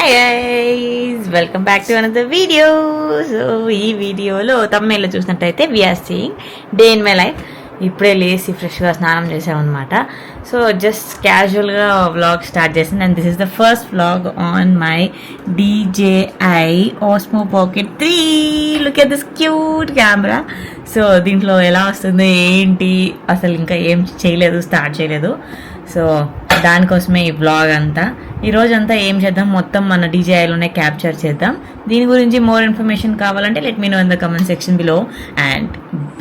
guys, welcome back to another video. So ఈ వీడియోలో తమ్ముళ్ళు చూసినట్టయితే we're seeing day in my life. ఇప్పుడే లేచి ఫ్రెష్గా స్నానం చేసామన్నమాట. సో జస్ట్ క్యాజువల్గా వ్లాగ్ స్టార్ట్ చేసాను and this is the first vlog on my DJI Osmo Pocket 3. Look at this cute camera. So దీంట్లో ఎలా వస్తుంది ఏంటి అసలు ఇంకా ఏం చేయలేదు, స్టార్ట్ చేయలేదు. సో దానికోసమే ఈ వ్లాగ్ అంతా. ఈరోజంతా ఏం చేద్దాం, మొత్తం మన DJIలోనే క్యాప్చర్ చేద్దాం. దీని గురించి మోర్ ఇన్ఫర్మేషన్ కావాలంటే let me know in the comment section below. And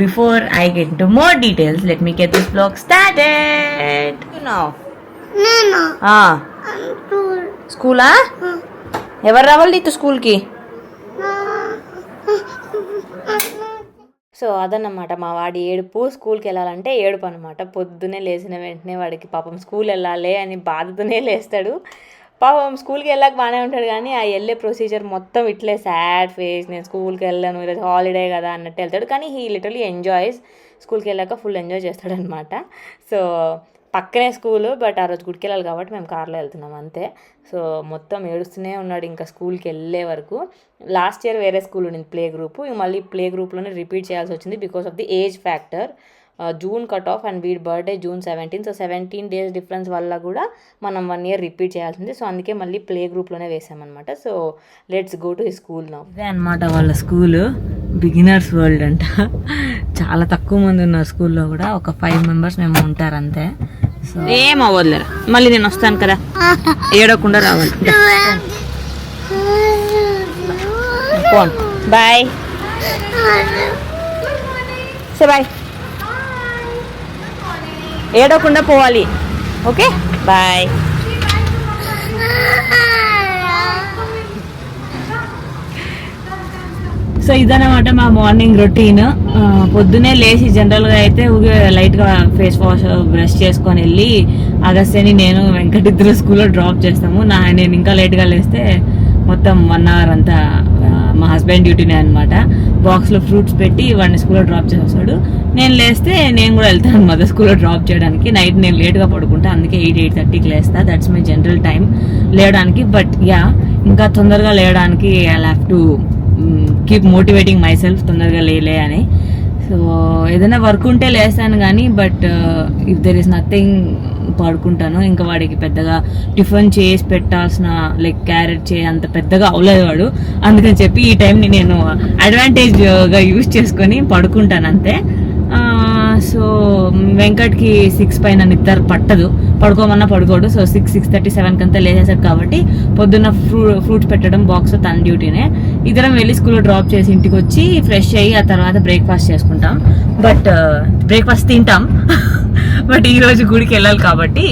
before I get to more details let me get this vlog started. స్కూలా? ఎవరు రావాలి నీతో స్కూల్కి? సో అదన్నమాట మా వాడి ఏడుపు. స్కూల్కి వెళ్ళాలంటే ఏడుపు అనమాట. పొద్దున్నే లేచిన వెంటనే వాడికి పాపం స్కూల్ వెళ్ళాలి అని బాధతోనే లేస్తాడు. పాపం స్కూల్కి వెళ్ళాక బాగానే ఉంటాడు, కానీ ఆ వెళ్ళే ప్రొసీజర్ మొత్తం ఇట్లే సాడ్ ఫేస్, నేను స్కూల్కి వెళ్ళాను ఈరోజు హాలిడే కదా అన్నట్టు వెళ్తాడు. కానీ హీ లిటరలీ ఎంజాయ్స్. స్కూల్కి వెళ్ళాక ఫుల్ ఎంజాయ్ చేస్తాడనమాట. సో పక్కనే స్కూలు, బట్ ఆ రోజు గుడికి వెళ్ళాలి కాబట్టి మేము కార్లో వెళ్తున్నాం అంతే. సో మొత్తం ఏడుస్తూనే ఉన్నాడు ఇంకా స్కూల్కి వెళ్ళే వరకు. లాస్ట్ ఇయర్ వేరే స్కూల్ ఉండింది ప్లే గ్రూప్, మళ్ళీ ప్లే గ్రూప్లోనే రిపీట్ చేయాల్సి వచ్చింది because of the age factor. June cut off and వీడి birthday June 17. So 17 days difference వల్ల కూడా మనం 1 year రిపీట్ చేయాల్సింది. సో అందుకే మళ్ళీ ప్లే గ్రూప్లోనే వేసామన్నమాట. So let's go to his school now. ఇదే అనమాట వాళ్ళ స్కూల్, బిగినర్స్ వరల్డ్ అంట. చాలా తక్కువ మంది ఉన్నారు స్కూల్లో కూడా, ఒక 5 members మేము ఉంటారు అంతే. సో ఏం అవ్వదులేరా, మళ్ళీ నేను వస్తాను కదా, ఏడవకుండా రావాలి. ఫోన్ బాయ్, సే బాయ్, ఏడవకుండా పోవాలి. Okay bye. సో ఇదన్నమాట మా మార్నింగ్ రొటీన్. పొద్దునే లేచి జనరల్గా అయితే లైట్గా ఫేస్ వాష్ బ్రష్ చేసుకొని వెళ్ళి అగస్త్యని నేను వెంకట్ ఇద్దరు స్కూల్లో డ్రాప్ చేస్తాము. నేను ఇంకా లేట్గా లేస్తే మొత్తం 1 hour అంతా మా హస్బెండ్ డ్యూటీనే అనమాట. బాక్స్లో ఫ్రూట్స్ పెట్టి వాడిని స్కూల్లో డ్రాప్ చేస్తాడు. నేను లేస్తే నేను కూడా వెళ్తాను అనమాట స్కూల్లో డ్రాప్ చేయడానికి. నైట్ నేను లేట్గా పడుకుంటా, అందుకే 8-8:30కి లేస్తా. దట్స్ మై జనరల్ టైం లేవడానికి. బట్ యా, ఇంకా తొందరగా లేవడానికి I have to keep motivating my self, తొందరగా లేలే అని. సో ఏదైనా వర్క్ ఉంటే లేస్తాను కానీ, but if there is nothing పడుకుంటాను. ఇంకా వాడికి పెద్దగా టిఫిన్ చేసి పెట్టాల్సిన లైక్ క్యారెట్ అంత పెద్దగా అవ్వలేదు వాడు. అందుకని చెప్పి ఈ టైంని నేను అడ్వాంటేజ్గా యూజ్ చేసుకొని పడుకుంటాను అంతే. సో వెంకట్కి 6 పైన నిద్ర పట్టదు, పడుకోమన్నా పడుకోడు. సో 6-6:30, 7 కంతా లేచేసాడు కాబట్టి పొద్దున్న ఫ్రూట్స్ పెట్టడం బాక్స్ తన డ్యూటీనే. ఇద్దరం వెళ్ళి స్కూల్లో డ్రాప్ చేసి ఇంటికి వచ్చి ఫ్రెష్ అయ్యి ఆ తర్వాత బ్రేక్ఫాస్ట్ చేసుకుంటాం. బట్ బ్రేక్ఫాస్ట్ తింటాం. బట్ ఈరోజు గుడికి వెళ్ళాలి కాబట్టి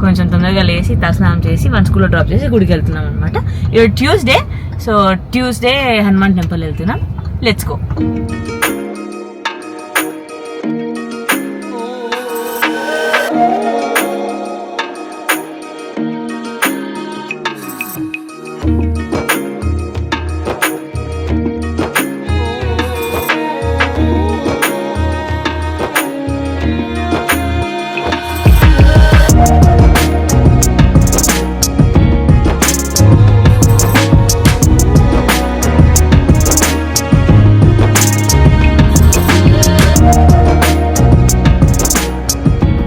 కొంచెం తొందరగా లేచి తలస్నానం చేసి వన్ స్కూల్లో డ్రాప్ చేసి గుడికి వెళ్తున్నాం అనమాట. ఈరోజు Tuesday. So Tuesday Hanuman temple వెళ్తున్నాం. Let's go.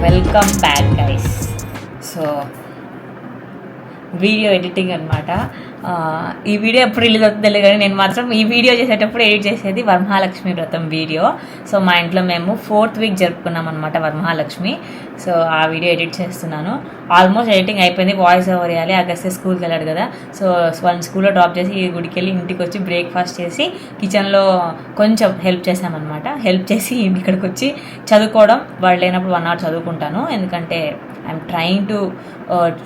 Welcome back guys. So video editing అనమాట. ఈ వీడియో ఎప్పుడు రిలీజ్ అవుతుందో తెలియదు, కానీ నేను మాత్రం ఈ వీడియో చేసేటప్పుడు ఎడిట్ చేసేది వరమహాలక్ష్మి వ్రతం వీడియో. సో మా ఇంట్లో మేము 4th week జరుపుకున్నాం అనమాట వరమహాలక్ష్మి. సో ఆ వీడియో ఎడిట్ చేస్తున్నాను. ఆల్మోస్ట్ ఎడిటింగ్ అయిపోయింది. వాయిస్ ఓవర్ వేయాలి. అగస్త్య స్కూల్కి వెళ్ళాడు కదా, సో వాళ్ళని స్కూల్లో డ్రాప్ చేసి గుడికి వెళ్ళి ఇంటికి వచ్చి బ్రేక్ఫాస్ట్ చేసి కిచెన్లో కొంచెం హెల్ప్ చేసామన్నమాట. హెల్ప్ చేసి ఇక్కడికి వచ్చి చదువుకోవడం. వాళ్ళు లేనప్పుడు 1 hour చదువుకుంటాను, ఎందుకంటే I'm trying to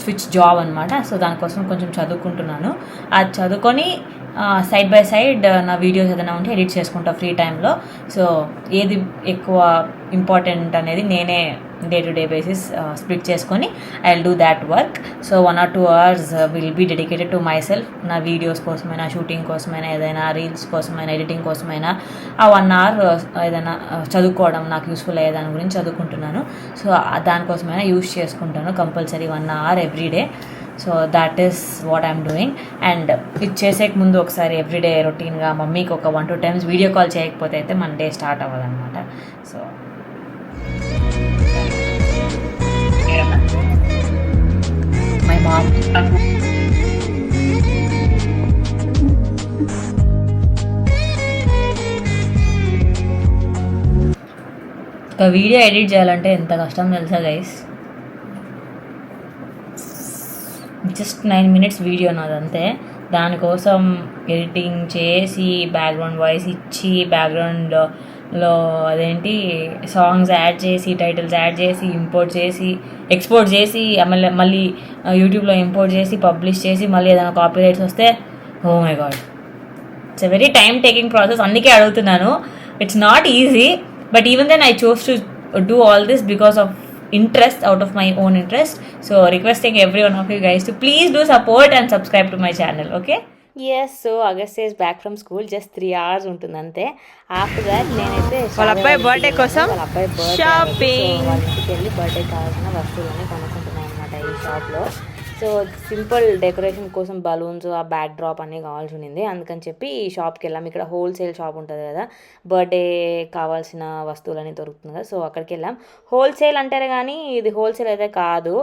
switch job అనమాట. సో దానికోసం కొంచెం చదువుకుంటున్నాను. అది చదువుకొని సైడ్ బై సైడ్ నా వీడియోస్ ఏదైనా ఉంటే ఎడిట్ చేసుకుంటా ఫ్రీ టైంలో. సో ఏది ఎక్కువ ఇంపార్టెంట్ అనేది నేనే day to day basis split చేసుకొని I will do that work. So 1 or 2 hours will be dedicated to myself. నా వీడియోస్ కోసమైనా, షూటింగ్ కోసమైనా, ఏదైనా రీల్స్ కోసమైనా, ఎడిటింగ్ కోసమైనా ఆ 1 hour ఏదైనా చదువుకోవడం, నాకు యూస్ఫుల్ అయ్యే దాని గురించి చదువుకుంటున్నాను. సో దానికోసమైనా యూస్ చేసుకుంటాను compulsory 1 hour every day. So that is what I'm doing. And ఇది చేసేక ముందు ఒకసారి ఎవ్రీడే రొటీన్గా మమ్మీకి ఒక 1-2 times వీడియో కాల్ చేయకపోతే అయితే మన డే స్టార్ట్ అవ్వదన్నమాట. సో మై మామ్ ఒక వీడియో ఎడిట్ చేయాలంటే ఎంత కష్టం తెలుసా గైస్. జస్ట్ 9 minutes వీడియో నాదంతే. దానికోసం ఎడిటింగ్ చేసి బ్యాక్గ్రౌండ్ వాయిస్ ఇచ్చి బ్యాక్గ్రౌండ్లో సాంగ్స్ యాడ్ చేసి టైటిల్స్ యాడ్ చేసి ఇంపోర్ట్ చేసి ఎక్స్పోర్ట్ చేసి మళ్ళీ యూట్యూబ్లో ఇంపోర్ట్ చేసి పబ్లిష్ చేసి మళ్ళీ ఏదైనా కాపీరైట్స్ వస్తే oh my God, it's a very time taking process. అందుకే అడుగుతున్నాను, it's not easy. But even then I chose to do all this because of interest, out of my own interest. So requesting every one of you guys to please do support and subscribe to my channel, okay? Yes, so Agastya is back from school. Just 3 hours ఉంటుంది అంతే. After that నేనైతే వాళ్ళ అబ్బాయి birthday కోసం shopping వాళ్ళ ఇంటికి వెళ్ళి birthday కావాల్సిన వస్తువులన్నీ కొనుక్కుంటున్నాను అనమాట ఈ షాప్లో. సో సింపుల్ డెకరేషన్ కోసం బలూన్స్, ఆ బ్యాక్ డ్రాప్ అన్నీ కావాల్సి ఉండింది. అందుకని చెప్పి ఈ షాప్కి వెళ్ళాం. ఇక్కడ హోల్సేల్ షాప్ ఉంటుంది కదా, బర్త్డే కావాల్సిన వస్తువులన్నీ దొరుకుతుంది కదా, సో అక్కడికి వెళ్ళాం. హోల్సేల్ అంటారు కానీ ఇది హోల్సేల్ అయితే కాదు,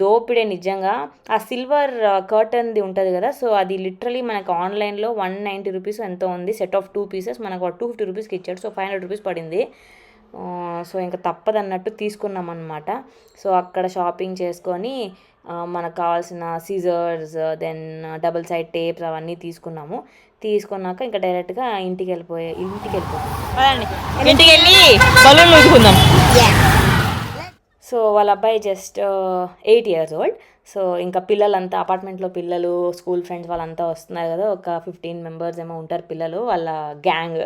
దోపిడే నిజంగా. ఆ సిల్వర్ కర్టన్ది ఉంటుంది కదా, సో అది లిటరలీ మనకు ఆన్లైన్లో 190 rupees ఎంతో ఉంది. సెట్ ఆఫ్ 2 pieces మనకు 250 rupeesకి ఇచ్చాడు. సో 500 rupees పడింది. సో ఇంకా తప్పదన్నట్టు తీసుకున్నాం అనమాట. సో అక్కడ షాపింగ్ చేసుకొని మనకు కావాల్సిన scissors, then double side tapes అవన్నీ తీసుకున్నాక ఇంకా డైరెక్ట్గా ఇంటికి వెళ్ళిపోతాం. ఇంటికి వెళ్ళి బలూన్లు ఊదుకుందాం. సో వాళ్ళ అబ్బాయి జస్ట్ 8 years old. సో ఇంకా పిల్లలంతా అపార్ట్మెంట్లో పిల్లలు, స్కూల్ ఫ్రెండ్స్ వాళ్ళంతా వస్తున్నారు కదా, ఒక 15 members ఏమో ఉంటారు పిల్లలు, వాళ్ళ గ్యాంగ్.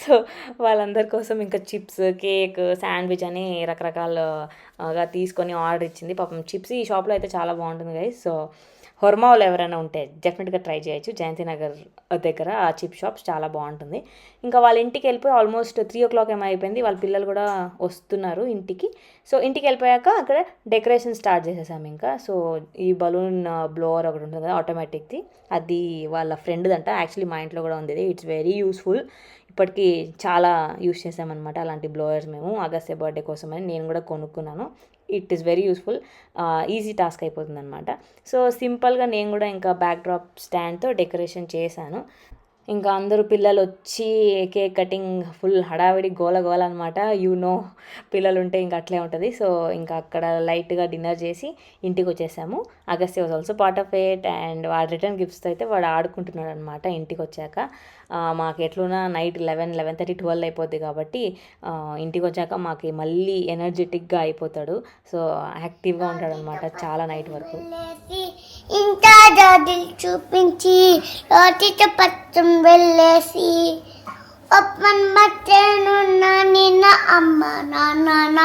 సో వాళ్ళందరి కోసం ఇంకా చిప్స్, కేక్, శాండ్విచ్ అని రకరకాలుగా తీసుకొని ఆర్డర్ ఇచ్చింది. పాపం చిప్స్ ఈ షాప్లో అయితే చాలా బాగుంటుంది గైస్. సో హొర్మాలో ఎవరైనా ఉంటే డెఫినెట్గా ట్రై చేయొచ్చు. జయంతి నగర్ దగ్గర ఆ చిప్ షాప్స్ చాలా బాగుంటుంది. ఇంకా వాళ్ళ ఇంటికి వెళ్ళిపోయి ఆల్మోస్ట్ 3 o'clock ఏమో అయిపోయింది. వాళ్ళ పిల్లలు కూడా వస్తున్నారు ఇంటికి. సో ఇంటికి వెళ్ళిపోయాక అక్కడ డెకరేషన్ స్టార్ట్ చేసేసాము ఇంకా. సో ఈ బలూన్ బ్లోవర్ ఒకటి ఉంటుంది కదా ఆటోమేటిక్ది, అది వాళ్ళ ఫ్రెండ్ది అంట. యాక్చువల్లీ మా ఇంట్లో కూడా ఉంది. It's very useful. ఇప్పటికీ చాలా యూస్ చేసామన్నమాట అలాంటి బ్లోయర్స్ మేము. అగస్త్య బర్త్డే కోసమని నేను కూడా కొనుక్కున్నాను. It is very useful, easy task అయిపోతుంది అనమాట. సో సింపుల్గా నేను కూడా ఇంకా బ్యాక్ డ్రాప్ స్టాండ్తో డెకరేషన్ చేశాను. ఇంకా అందరూ పిల్లలు వచ్చి కేక్ కటింగ్ ఫుల్ హడావిడి గోల అనమాట. పిల్లలు ఉంటే ఇంకా అట్లే ఉంటుంది. సో ఇంకా అక్కడ లైట్గా డిన్నర్ చేసి ఇంటికి వచ్చేసాము. Agastya was also part of it. And వాడు రిటర్న్ గిఫ్ట్స్తో అయితే వాడు ఆడుకుంటున్నాడు అనమాట. ఇంటికి వచ్చాక మాకు ఎట్లున్నా నైట్ 11, 11:30, 12 అయిపోద్ది కాబట్టి ఇంటికి వచ్చాక మాకు మళ్ళీ ఎనర్జెటిక్గా అయిపోతాడు. సో యాక్టివ్గా ఉంటాడు అనమాట చాలా నైట్ వరకు. ఇంకా దాదులు చూపించి రోటితో పచ్చం వెళ్ళేసి ఒప్పన్ బట్టను నిన్న అమ్మ నాన్న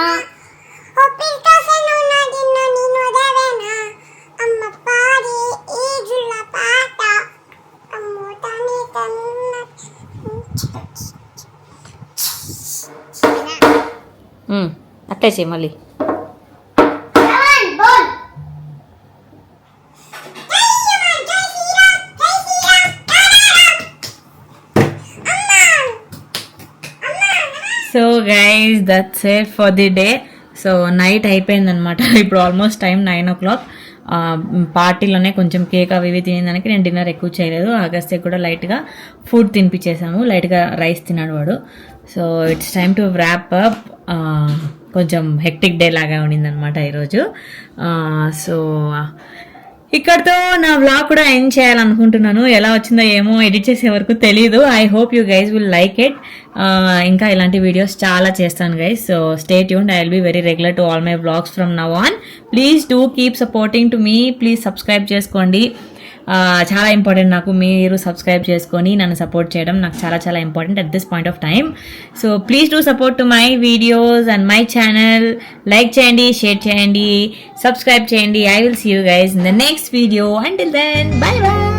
అమ్మ పాడి ఈజుల పాట అట్లే చేయి మళ్ళీ. So guys that's it for the day. So night అయిపోయిందనమాట. ఇప్పుడు ఆల్మోస్ట్ టైం 9 o'clock. పార్టీలోనే కొంచెం కేక్ అవి ఇవి తినేదానికి నేను డిన్నర్ ఎక్కువ చేయలేదు. అగస్త్య కూడా లైట్గా ఫుడ్ తినిపించేసాము. లైట్గా రైస్ తిన్నాడు వాడు. So it's time to wrap up. కొంచెం హెక్టిక్ డే లాగా ఉండిందనమాట ఈరోజు. సో ఇక్కడతో నా వ్లాగ్ కూడా ఎండ్ చేయాలనుకుంటున్నాను. ఎలా వచ్చిందో ఏమో ఎడిట్ చేసే వరకు తెలీదు. I hope you guys will like it. ఇంకా ఇలాంటి వీడియోస్ చాలా చేస్తాను guys. So stay tuned. I will be very regular to all my vlogs from now on. Please do keep supporting to me. Please subscribe చేసుకోండి. చాలా important నాకు మీరు subscribe చేసుకొని నన్ను సపోర్ట్ చేయడం నాకు చాలా చాలా important at this point of time. So please do support to my videos and my channel. Like చేయండి, షేర్ చేయండి, సబ్స్క్రైబ్ చేయండి. I will see you guys in the next video. Until then bye by.